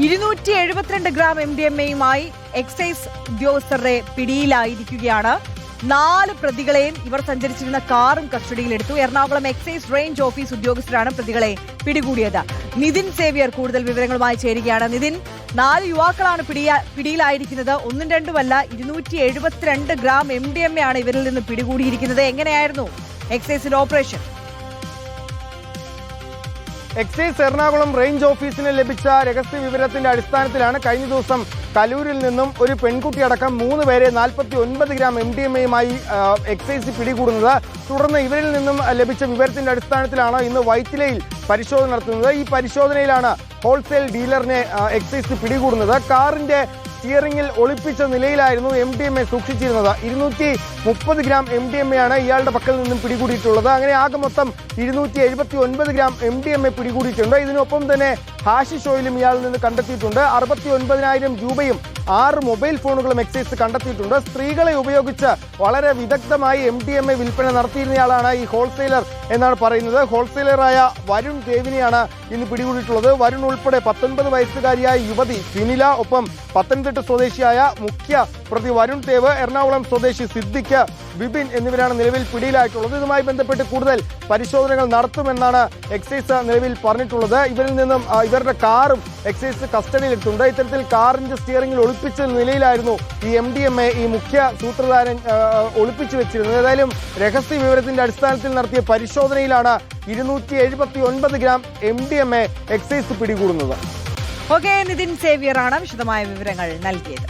272 gram MDMA-യുമായി excise ഉദ്യോഗസ്ഥരുടെ പിടിയിലായിരിക്കുകയാണ്. 4 പ്രതികളെയും ഇവർ സഞ്ചരിച്ചിരുന്ന കാറും കസ്റ്റഡിയിലെടുത്തു. എറണാകുളം എക്സൈസ് റേഞ്ച് ഓഫീസ് ഉദ്യോഗസ്ഥരാണ് പ്രതികളെ പിടികൂടിയത്. നിതിൻ സേവ്യർ കൂടുതൽ വിവരങ്ങളുമായി ചേരുകയാണ്. നിതിൻ, 4 യുവാക്കളാണ് പിടിയിലായിരിക്കുന്നത്. ഒന്നും രണ്ടുമല്ല, 272 ഗ്രാം MDMA ആണ് ഇവരിൽ നിന്ന് പിടികൂടിയിരിക്കുന്നത്. എങ്ങനെയായിരുന്നു എക്സൈസിന്റെ ഓപ്പറേഷൻ? എക്സൈസ് എറണാകുളം റേഞ്ച് ഓഫീസിന് ലഭിച്ച രഹസ്യ വിവരത്തിന്റെ അടിസ്ഥാനത്തിലാണ് കഴിഞ്ഞ ദിവസം കലൂരിൽ നിന്നും ഒരു പെൺകുട്ടിയടക്കം 3 പേരെ 49 ഗ്രാം MDMA-യുമായി എക്സൈസ് പിടികൂടുന്നത്. തുടർന്ന് ഇവരിൽ നിന്നും ലഭിച്ച വിവരത്തിന്റെ അടിസ്ഥാനത്തിലാണ് ഇന്ന് വൈറ്റിലയിൽ പരിശോധന നടത്തുന്നത്. ഈ പരിശോധനയിലാണ് ഹോൾസെയിൽ ഡീലറിനെ എക്സൈസ് പിടികൂടുന്നത്. കാറിന്റെ സ്റ്റിയറിംഗിൽ ഒളിപ്പിച്ച നിലയിലായിരുന്നു MDMA സൂക്ഷിച്ചിരുന്നത്. 230 ഗ്രാം MDMA-യാണ് ഇയാളുടെ പക്കൽ നിന്നും പിടികൂടിയിട്ടുള്ളത്. അങ്ങനെ ആകെ മൊത്തം 279 ഗ്രാം MDMA പിടികൂടിയിട്ടുണ്ട്. ഇതിനൊപ്പം തന്നെ ഹാഷിഷ് ഓയിലും ഇയാളിൽ നിന്ന് കണ്ടെത്തിയിട്ടുണ്ട്. 69,000 രൂപയും 6 മൊബൈൽ ഫോണുകളും എക്സൈസ് കണ്ടെത്തിയിട്ടുണ്ട്. സ്ത്രീകളെ ഉപയോഗിച്ച് വളരെ വിദഗ്ധമായി MDMA വിൽപ്പന നടത്തിയിരുന്നയാളാണ് ഈ ഹോൾസെയിലർ എന്നാണ് പറയുന്നത്. ഹോൾസെയിലറായ വരുൺ ദേവിനെയാണ് ഇന്ന് പിടികൂടിയിട്ടുള്ളത്. വരുൺ ഉൾപ്പെടെ 19 വയസ്സുകാരിയായ യുവതി ഫിനില, ഒപ്പം പത്തനംതിട്ട സ്വദേശിയായ മുഖ്യ പ്രതി വരുൺ ദേവ്, എറണാകുളം സ്വദേശി സിദ്ദിഖ്, വിപിൻ എന്നിവരാണ് നിലവിൽ പിടിയിലായിട്ടുള്ളത്. ഇതുമായി ബന്ധപ്പെട്ട് കൂടുതൽ പരിശോധനകൾ നടത്തുമെന്നാണ് എക്സൈസ് നിലവിൽ പറഞ്ഞിട്ടുള്ളത്. ഇവരിൽ നിന്നും ഇവരുടെ കാറും എക്സൈസ് കസ്റ്റഡിയിലെടുത്തുണ്ട്. ഇത്തരത്തിൽ കാറിന്റെ സ്റ്റിയറിംഗിൽ ഒളിപ്പിച്ച നിലയിലായിരുന്നു ഈ MDMA ഈ മുഖ്യ സൂത്രധാരൻ ഒളിപ്പിച്ചു വെച്ചിരുന്നത്. ഏതായാലും രഹസ്യ വിവരത്തിന്റെ അടിസ്ഥാനത്തിൽ നടത്തിയ പരിശോധനയിലാണ് 279 ഗ്രാം MDMA എക്സൈസ് പിടികൂടുന്നത്. ഓക്കെ, നിതിൻ സേവ്യറാണ് വിശദമായ വിവരങ്ങൾ നൽകിയത്.